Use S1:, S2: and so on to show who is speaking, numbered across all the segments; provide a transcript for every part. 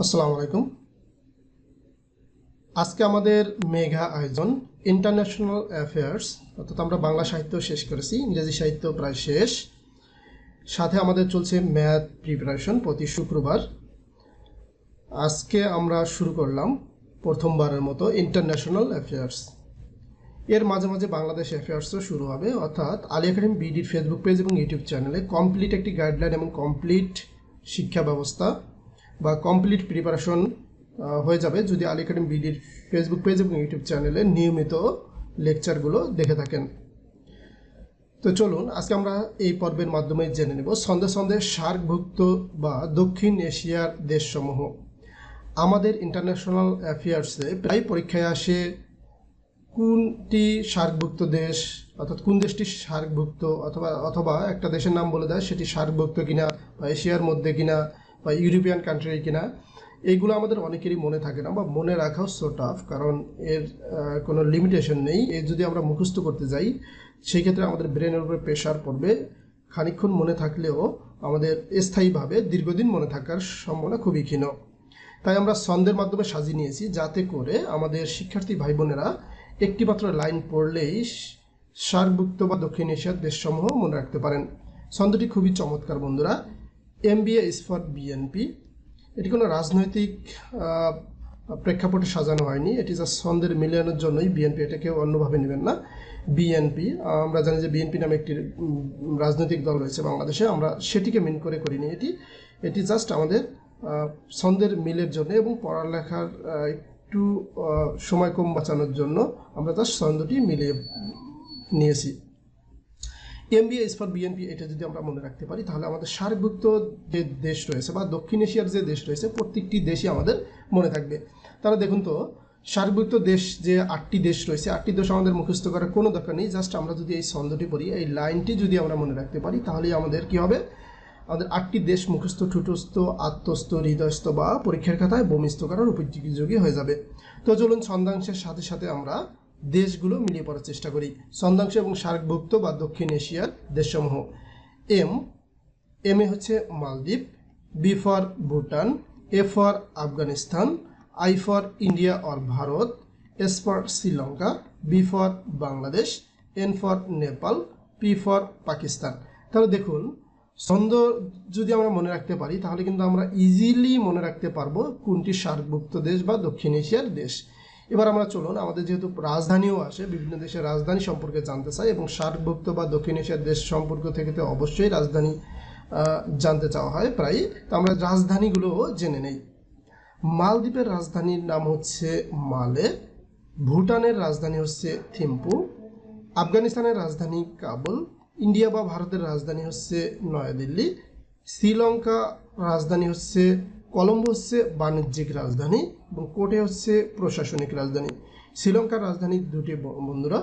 S1: আসসালামু আলাইকুম। আজকে আমাদের মেঘা আয়োজন ইন্টারন্যাশনাল অ্যাফেয়ার্স, অর্থাৎ আমরা বাংলা সাহিত্য শেষ করেছি, ইংরেজি সাহিত্য প্রায় শেষ, সাথে আমাদের চলছে ম্যাথ প্রিপারেশন প্রতি শুক্রবার। আজকে আমরা শুরু করলাম প্রথমবারের মতো ইন্টারন্যাশনাল অ্যাফেয়ার্স। এর মাঝে মাঝে বাংলাদেশ অ্যাফেয়ার্সও শুরু হবে, অর্থাৎ আলী একাডেমি বিডির ফেসবুক পেজ এবং ইউটিউব চ্যানেলে কমপ্লিট একটি গাইডলাইন এবং কমপ্লিট শিক্ষা ব্যবস্থা বা কমপ্লিট প্রিপারেশন হয়ে যাবে যদি আলী একাডেমি বিডির ফেসবুক পেজ এবং ইউটিউব চ্যানেলে নিয়মিত লেকচারগুলো দেখে থাকেন। তো চলুন আজকে আমরা এই পর্বের মাধ্যমে জেনে নেব সন্ধে সন্ধে সার্কভুক্ত বা দক্ষিণ এশিয়ার দেশসমূহ। আমাদের ইন্টারন্যাশনাল অ্যাফেয়ার্সে প্রায় পরীক্ষায় আসে কোনটি সার্কভুক্ত দেশ, অর্থাৎ কোন দেশটি সার্কভুক্ত, অথবা একটা দেশের নাম বলে দেয় সেটি সার্কভুক্ত কিনা বা এশিয়ার মধ্যে কিনা বা ইউরোপিয়ান কান্ট্রি কিনা। এইগুলো আমাদের অনেকেরই মনে থাকে না বা মনে রাখাও সো টাফ, কারণ এর কোনো লিমিটেশন নেই। এর যদি আমরা মুখস্থ করতে যাই সেই ক্ষেত্রে আমাদের ব্রেনের উপরে প্রেশার পড়বে। খানিকক্ষণ মনে থাকলেও আমাদের স্থায়ীভাবে দীর্ঘদিন মনে থাকার সম্ভাবনা খুবই ক্ষীণ। তাই আমরা ছন্দের মাধ্যমে সাজিয়ে নিয়েছি যাতে করে আমাদের শিক্ষার্থী ভাই বোনেরা একটি মাত্র লাইন পড়লেই সার্কভুক্ত বা দক্ষিণ এশিয়ার দেশসমূহ মনে রাখতে পারেন। ছন্দটি খুবই চমৎকার বন্ধুরা। MBA is for BNP. এটি কোনো রাজনৈতিক প্রেক্ষাপটে সাজানো হয়নি, এটি জাস্ট ছন্দের মিলানোর জন্যই বিএনপি, এটাকে অন্যভাবে নেবেন না। বিএনপি, আমরা জানি যে বিএনপি নামে একটি রাজনৈতিক দল রয়েছে বাংলাদেশে, আমরা সেটিকে মেন করে করিনি। এটি জাস্ট আমাদের ছন্দের মিলের জন্য এবং পড়ালেখার একটু সময় কম বাঁচানোর জন্য আমরা জাস্ট ছন্দটি মিলিয়ে নিয়েছি। এমবিএ ইজ ফর বিএনপি, এটা যদি আমরা মনে রাখতে পারি তাহলে আমাদের সার্কভুক্ত যে দেশ রয়েছে বা দক্ষিণ এশিয়ার যে দেশ রয়েছে প্রত্যেকটি দেশই আমাদের মনে থাকবে। তাহলে দেখুন তো, সার্কভুক্ত দেশ যে 8টি দেশ রয়েছে, 8টি দেশ আমাদের মুখস্থ করার কোনো দরকার নেই। জাস্ট আমরা যদি এই ছন্দটি পড়ি, এই লাইনটি যদি আমরা মনে রাখতে পারি তাহলেই আমাদের কি হবে, আমাদের 8টি দেশ মুখস্থ, ঠুটস্থ, আত্মস্থ, হৃদয়স্থ বা পরীক্ষার খাতায় বমিস্থ করার উপযোগী হয়ে যাবে। তো চলুন ছন্দাংশের সাথে সাথে আমরা দেশগুলো মিলিয়ে পড়ার চেষ্টা করি। ছন্দাংশ এবং সার্কভুক্ত বা দক্ষিণ এশিয়ার দেশসমূহ। এম এ হচ্ছে Maldives, B for Bhutan, A for Afghanistan, I for India or Bharat, S for Sri Lanka, B for Bangladesh, N for Nepal, P for Pakistan. তাহলে দেখুন, ছন্দ যদি আমরা মনে রাখতে পারি তাহলে কিন্তু আমরা ইজিলি মনে রাখতে পারবো কোনটি সার্কভুক্ত দেশ বা দক্ষিণ এশিয়ার দেশ। এবার আমরা চলুন, আমাদের যেহেতু রাজধানীও আসে, বিভিন্ন দেশের রাজধানী সম্পর্কে জানতে চাই এবং সার্কভুক্ত বা দক্ষিণ এশিয়ার দেশ সম্পর্ক থেকে তো অবশ্যই রাজধানী জানতে চাওয়া হয় প্রায়। তো আমরা রাজধানীগুলোও জেনে নেই। মালদ্বীপের রাজধানীর নাম হচ্ছে মালে, ভুটানের রাজধানী হচ্ছে থিম্পু, আফগানিস্তানের রাজধানী কাবুল, ইন্ডিয়া বা ভারতের রাজধানী হচ্ছে নয়াদিল্লি, শ্রীলঙ্কা রাজধানী হচ্ছে কলম্বো, হচ্ছে বাণিজ্যিক রাজধানী এবং কোটে হচ্ছে প্রশাসনিক রাজধানী। শ্রীলঙ্কার রাজধানী দুটি বন্ধুরা।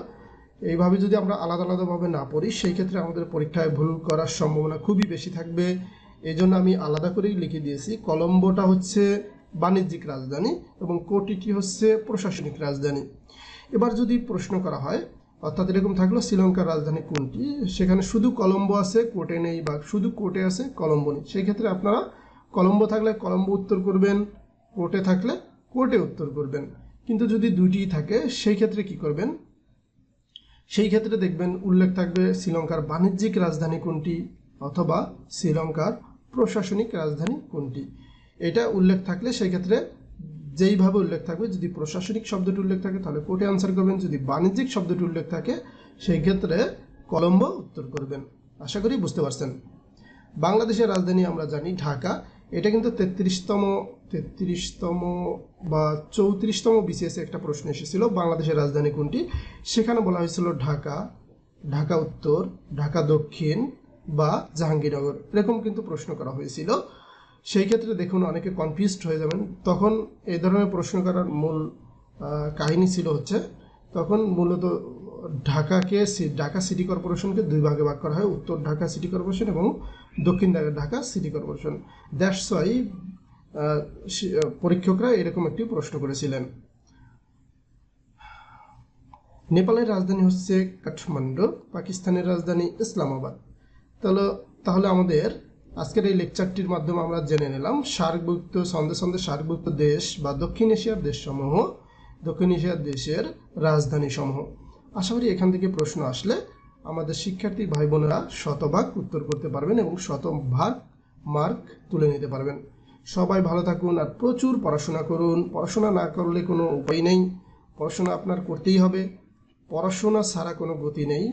S1: এইভাবে যদি আমরা আলাদা আলাদাভাবে না পড়ি সেই ক্ষেত্রে আমাদের পরীক্ষায় ভুল করার সম্ভাবনা খুবই বেশি থাকবে। এই জন্য আমি আলাদা করেই লিখে দিয়েছি, কলম্বোটা হচ্ছে বাণিজ্যিক রাজধানী এবং কোটিটি হচ্ছে প্রশাসনিক রাজধানী। এবার যদি প্রশ্ন করা হয়, অর্থাৎ এরকম থাকলো শ্রীলঙ্কার রাজধানী কোনটি, সেখানে শুধু কলম্বো আছে, কোটে নেই, বা শুধু কোটে আছে, কলম্বো নেই, সেই ক্ষেত্রে আপনারা কলম্বো থাকলে কলম্বো উত্তর করবেন, কোটে থাকলে কোটে উত্তর করবেন। কিন্তু যদি দুইটি থাকে সেই ক্ষেত্রে কি করবেন, সেই ক্ষেত্রে দেখবেন উল্লেখ থাকবে শ্রীলঙ্কার বাণিজ্যিক রাজধানী কোনটি অথবা শ্রীলঙ্কার প্রশাসনিক রাজধানী কোনটি। এটা উল্লেখ থাকলে সেই ক্ষেত্রে যেইভাবে উল্লেখ থাকবে, যদি প্রশাসনিক শব্দটি উল্লেখ থাকে তাহলে কোটে আনসার করবেন, যদি বাণিজ্যিক শব্দটি উল্লেখ থাকে সেই ক্ষেত্রে কলম্বো উত্তর করবেন। আশা করি বুঝতে পারছেন। বাংলাদেশের রাজধানী আমরা জানি ঢাকা। এটা কিন্তু 33তম বা 34তম বিসিএসে একটা প্রশ্ন এসেছিল, বাংলাদেশের রাজধানী কোনটি। সেখানে বলা হয়েছিল ঢাকা, ঢাকা উত্তর, ঢাকা দক্ষিণ বা জাহাঙ্গীরনগর, এরকম কিন্তু প্রশ্ন করা হয়েছিল। সেই ক্ষেত্রে দেখুন অনেকে কনফিউজড হয়ে যাবেন। তখন এই ধরনের প্রশ্ন করার মূল কাহিনী ছিল হচ্ছে, তখন মূলত ঢাকা সিটি কর্পোরেশনকে দুই ভাগে ভাগ করা হয়, উত্তর ঢাকা সিটি কর্পোরেশন এবং দক্ষিণ Dhaka city corporation. That's why পরীক্ষকরা এরকম একটি প্রশ্ন করেছিলেন। নেপালের রাজধানী হচ্ছে কাঠমান্ডু, পাকিস্তানের রাজধানী ইসলামাবাদ। তাহলে আমাদের আজকের এই লেকচারটির মাধ্যমে আমরা জেনে নিলাম সার্কভুক্ত সন্দেশ সার্কভুক্ত দেশ বা দক্ষিণ এশিয়ার দেশসমূহ, দক্ষিণ এশিয়ার দেশের রাজধানী সমূহ। আশা করি এখান থেকে প্রশ্ন আসলে আমাদের শিক্ষার্থী ভাই বোনেরা শতভাগ উত্তর করতে পারবেন এবং শতভাগ মার্ক তুলে নিতে পারবেন। সবাই ভালো থাকুন আর প্রচুর পড়াশোনা করুন। পড়াশোনা না করলে কোনো উপায় নেই, পড়াশোনা আপনার করতেই হবে। পড়াশোনা ছাড়া কোনো গতি নেই।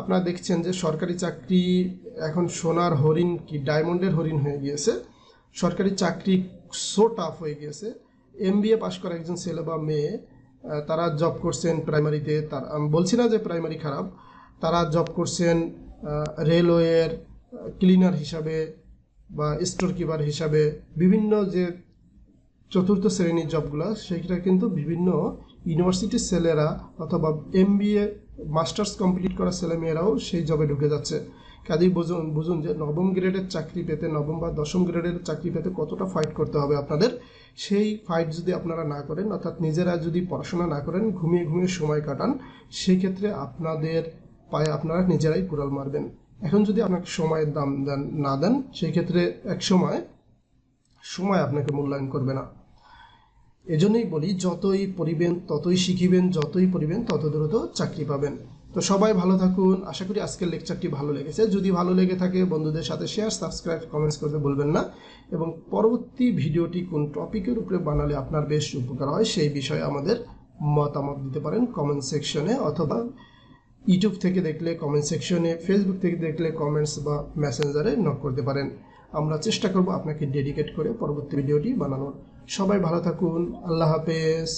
S1: আপনারা দেখছেন যে সরকারি চাকরি এখন সোনার হরিণ কি ডায়মন্ডের হরিণ হয়ে গিয়েছে। সরকারি চাকরি সো টাফ হয়ে গিয়েছে। MBA পাশ করা একজন ছেলে বা মেয়ে তারা জব করছেন প্রাইমারিতে, তার আমি বলছি না যে প্রাইমারি খারাপ, তারা জব করছেন রেলওয়ের ক্লিনার হিসাবে বা স্টোর কিপার হিসাবে, বিভিন্ন যে চতুর্থ শ্রেণীর জবগুলো সেইটা কিন্তু বিভিন্ন ইউনিভার্সিটির ছেলেরা অথবা MBA মাস্টার্স কমপ্লিট করা ছেলেমেয়েরাও সেই জবে ঢুকে যাচ্ছে। কাজেই বুঝুন যে নবম গ্রেডের চাকরি পেতে, নবম বা দশম গ্রেডের চাকরি পেতে কতটা ফাইট করতে হবে আপনাদের। সেই ফাইট যদি আপনারা না করেন, অর্থাৎ নিজেরা যদি পড়াশোনা না করেন, ঘুমিয়ে ঘুমিয়ে সময় কাটান, সেই ক্ষেত্রে আপনাদের পায়ে আপনারা নিজেরাই কুড়াল মারবেন। এখন যদি আপনাকে সময়ের দাম না দেন, সেই ক্ষেত্রে এক সময় আপনাকে মূল্যায়ন করবে না। এজন্যই বলি, যতই পড়িবেন ততই শিখিবেন, যতই পড়িবেন তত দ্রুত চাকরি পাবেন। তো সবাই ভালো থাকুন। আশা করি আজকের লেকচারটি ভালো লেগেছে। যদি ভালো লেগে থাকে বন্ধুদের সাথে শেয়ার, সাবস্ক্রাইব, কমেন্টস করতে ভুলবেন না। এবং পরবর্তী ভিডিওটি কোন টপিকের উপরে বানালে আপনার বেশ উপকার হয় সেই বিষয়ে আমাদের মতামত দিতে পারেন কমেন্ট সেকশনে, অথবা ইউটিউব থেকে দেখলে কমেন্ট সেকশনে, ফেসবুক থেকে দেখলে কমেন্টস বা মেসেঞ্জারে নক করতে পারেন। আমরা চেষ্টা করব আপনাকে ডেডিকেট করে পরবর্তী ভিডিওটি বানানোর। সবাই ভালো থাকুন। আল্লাহ হাফেজ।